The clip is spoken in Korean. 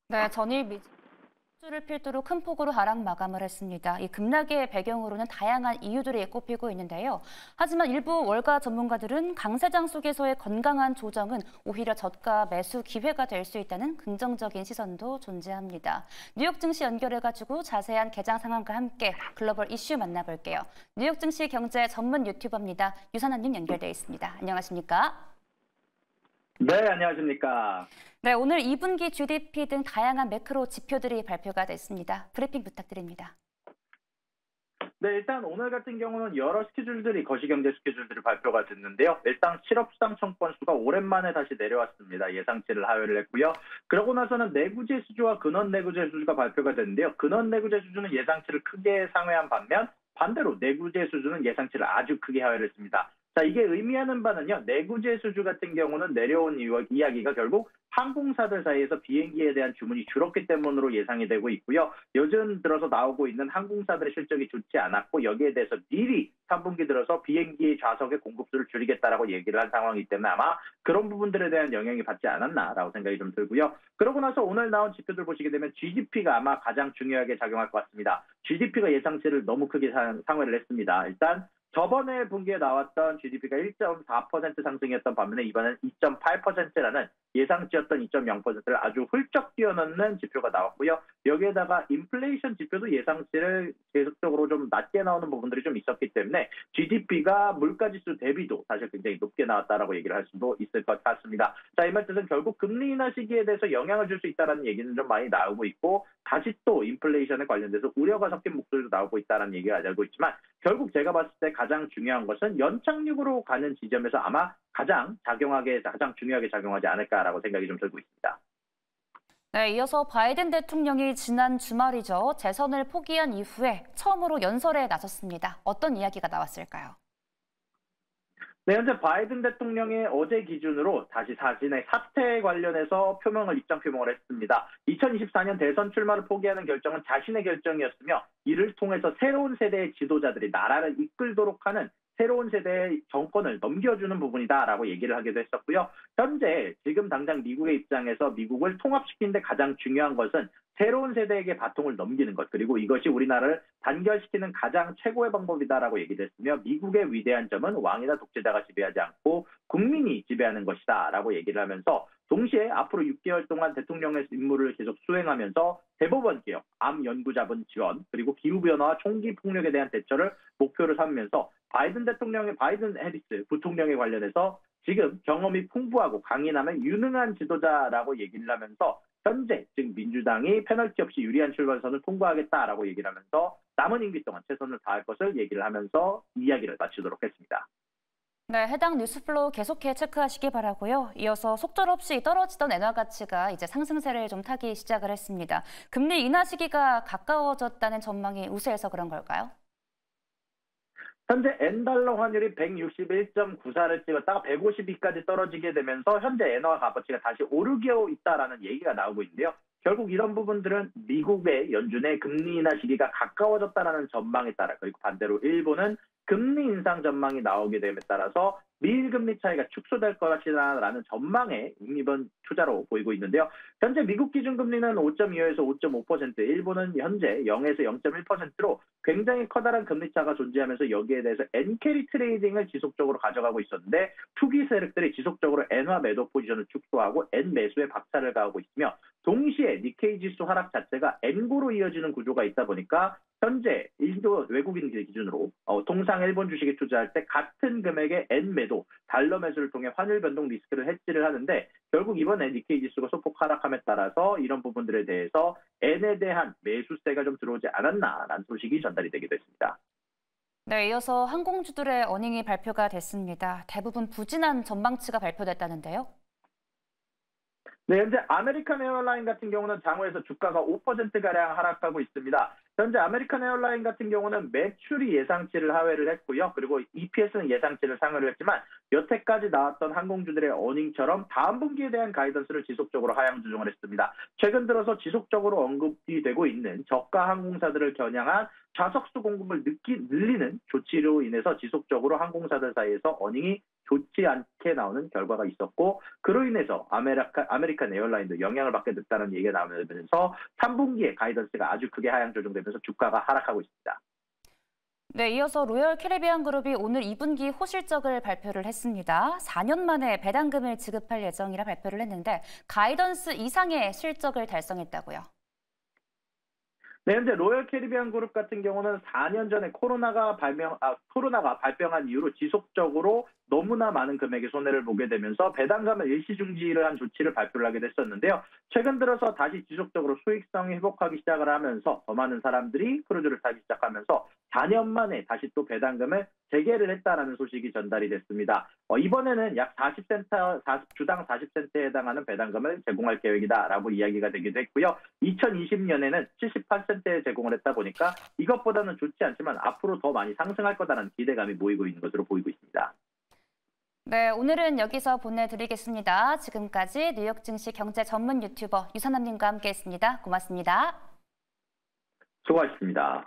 네, 전일 미주를 필두로 큰 폭으로 하락 마감을 했습니다. 이 급락의 배경으로는 다양한 이유들이 꼽히고 있는데요. 하지만 일부 월가 전문가들은 강세장 속에서의 건강한 조정은 오히려 저가 매수 기회가 될 수 있다는 긍정적인 시선도 존재합니다. 뉴욕 증시 연결해가지고 자세한 개장 상황과 함께 글로벌 이슈 만나볼게요. 뉴욕 증시 경제 전문 유튜버입니다. 유선아님 연결돼 있습니다. 안녕하십니까? 네, 안녕하십니까. 네, 오늘 2분기 GDP 등 다양한 매크로 지표들이 발표가 됐습니다. 브리핑 부탁드립니다. 네, 일단 오늘 같은 경우는 여러 스케줄들이 거시경제 스케줄들이 발표가 됐는데요. 일단 실업수당 청구 수가 오랜만에 다시 내려왔습니다. 예상치를 하회를 했고요. 그러고 나서는 내구재 수주와 근원 내구재 수주가 발표가 됐는데요. 근원 내구재 수주는 예상치를 크게 상회한 반면 반대로 내구재 수주는 예상치를 아주 크게 하회를 했습니다. 자, 이게 의미하는 바는요. 내구재 수주 같은 경우는 내려온 이야기가 결국 항공사들 사이에서 비행기에 대한 주문이 줄었기 때문으로 예상이 되고 있고요. 요즘 들어서 나오고 있는 항공사들의 실적이 좋지 않았고 여기에 대해서 미리 3분기 들어서 비행기 좌석의 공급수를 줄이겠다라고 얘기를 한 상황이기 때문에 아마 그런 부분들에 대한 영향이 받지 않았나라고 생각이 좀 들고요. 그러고 나서 오늘 나온 지표들 보시게 되면 GDP가 아마 가장 중요하게 작용할 것 같습니다. GDP가 예상치를 너무 크게 상회를 했습니다. 일단 저번에 분기에 나왔던 GDP가 1.4% 상승이었던 반면에 이번엔 2.8%라는 예상치였던 2.0%를 아주 훌쩍 뛰어넘는 지표가 나왔고요. 여기에다가 인플레이션 지표도 예상치를 계속적으로 좀 낮게 나오는 부분들이 좀 있었기 때문에 GDP가 물가지수 대비도 사실 굉장히 높게 나왔다라고 얘기를 할 수도 있을 것 같습니다. 자, 이 말뜻은 결국 금리 인하 시기에 대해서 영향을 줄 수 있다는 얘기는 좀 많이 나오고 있고 다시 또 인플레이션에 관련돼서 우려가 섞인 목소리도 나오고 있다는 얘기가 나오고 있지만 결국 제가 봤을 때 가장 중요한 것은 연착륙으로 가는 지점에서 아마 가장 중요하게 작용하지 않을까라고 생각이 좀 들고 있습니다. 네, 이어서 바이든 대통령이 지난 주말이죠. 재선을 포기한 이후에 처음으로 연설에 나섰습니다. 어떤 이야기가 나왔을까요? 네, 현재 바이든 대통령이 어제 기준으로 다시 자신의 사퇴 관련해서 입장 표명을 했습니다. 2024년 대선 출마를 포기하는 결정은 자신의 결정이었으며 이를 통해서 새로운 세대의 지도자들이 나라를 이끌도록 하는 새로운 세대의 정권을 넘겨주는 부분이다라고 얘기를 하기도 했었고요. 현재 지금 당장 미국의 입장에서 미국을 통합시키는 데 가장 중요한 것은 새로운 세대에게 바통을 넘기는 것, 그리고 이것이 우리나라를 단결시키는 가장 최고의 방법이다라고 얘기를 했으며 미국의 위대한 점은 왕이나 독재자가 지배하지 않고 국민이 지배하는 것이다라고 얘기를 하면서 동시에 앞으로 6개월 동안 대통령의 임무를 계속 수행하면서 대법원 개혁, 암 연구자본 지원, 그리고 기후변화와 총기 폭력에 대한 대처를 목표로 삼으면서 바이든 해리스 부통령에 관련해서 지금 경험이 풍부하고 강인하면 유능한 지도자라고 얘기를 하면서 현재 즉 민주당이 페널티 없이 유리한 출발선을 통과하겠다라고 얘기를 하면서 남은 임기 동안 최선을 다할 것을 얘기를 하면서 이야기를 마치도록 했습니다. 네, 해당 뉴스플로우 계속해 체크하시기 바라고요. 이어서 속절없이 떨어지던 엔화 가치가 이제 상승세를 좀 타기 시작을 했습니다. 금리 인하 시기가 가까워졌다는 전망이 우세해서 그런 걸까요? 현재 엔달러 환율이 161.94를 찍었다가 152까지 떨어지게 되면서 현재 엔화 값어치가 다시 오르고 있다라는 얘기가 나오고 있는데요. 결국 이런 부분들은 미국의 연준의 금리 인하 시기가 가까워졌다라는 전망에 따라 그리고 반대로 일본은 금리 인상 전망이 나오게 됨에 따라서 미일 금리 차이가 축소될 것이라는 전망에 입은 투자로 보이고 있는데요. 현재 미국 기준금리는 5.25에서 5.5%, 일본은 현재 0에서 0.1%로 굉장히 커다란 금리 차가 존재하면서 여기에 대해서 엔캐리 트레이딩을 지속적으로 가져가고 있었는데 투기 세력들이 지속적으로 엔화 매도 포지션을 축소하고 엔 매수에 박차를 가하고 있으며 동시에 니케이 지수 하락 자체가 엔고로 이어지는 구조가 있다 보니까 현재 인도 외국인 기준으로 통상 일본 주식에 투자할 때 같은 금액의 엔 매도, 달러 매수를 통해 환율 변동 리스크를 해지를 하는데 결국 이번에 니케이 지수가 소폭 하락함에 따라서 이런 부분들에 대해서 엔에 대한 매수세가 좀 들어오지 않았나라는 소식이 전달이 되기도 했습니다. 네, 이어서 항공주들의 어닝이 발표가 됐습니다. 대부분 부진한 전망치가 발표됐다는데요. 네, 현재 아메리칸 에어라인 같은 경우는 장외에서 주가가 5%가량 하락하고 있습니다. 현재 아메리칸 에어라인 같은 경우는 매출이 예상치를 하회를 했고요. 그리고 EPS는 예상치를 상회를 했지만 여태까지 나왔던 항공주들의 어닝처럼 다음 분기에 대한 가이던스를 지속적으로 하향 조정을 했습니다. 최근 들어서 지속적으로 언급이 되고 있는 저가 항공사들을 겨냥한 좌석수 공급을 늘리는 조치로 인해서 지속적으로 항공사들 사이에서 어닝이 좋지 않게 나오는 결과가 있었고, 그로 인해서 아메리칸 에어라인도 영향을 받게 됐다는 얘기가 나오면서 3분기에 가이던스가 아주 크게 하향 조정되면서 주가가 하락하고 있습니다. 네, 이어서 로열 캐리비안 그룹이 오늘 2분기 호실적을 발표를 했습니다. 4년 만에 배당금을 지급할 예정이라 발표를 했는데 가이던스 이상의 실적을 달성했다고요. 네, 현재 로열 캐리비안 그룹 같은 경우는 4년 전에 코로나가 발병한 이후로 지속적으로 너무나 많은 금액의 손해를 보게 되면서 배당금을 일시 중지를 한 조치를 발표를 하게 됐었는데요. 최근 들어서 다시 지속적으로 수익성이 회복하기 시작을 하면서 더 많은 사람들이 크루즈를 타기 시작하면서 4년 만에 다시 또 배당금을 재개를 했다라는 소식이 전달이 됐습니다. 이번에는 약 주당 40센트에 해당하는 배당금을 제공할 계획이다라고 이야기가 되기도 했고요. 2020년에는 78센트에 제공을 했다 보니까 이것보다는 좋지 않지만 앞으로 더 많이 상승할 거다라는 기대감이 모이고 있는 것으로 보이고 있습니다. 네, 오늘은 여기서 보내드리겠습니다. 지금까지 뉴욕 증시 경제 전문 유튜버 유선남님과 함께했습니다. 고맙습니다. 수고하셨습니다.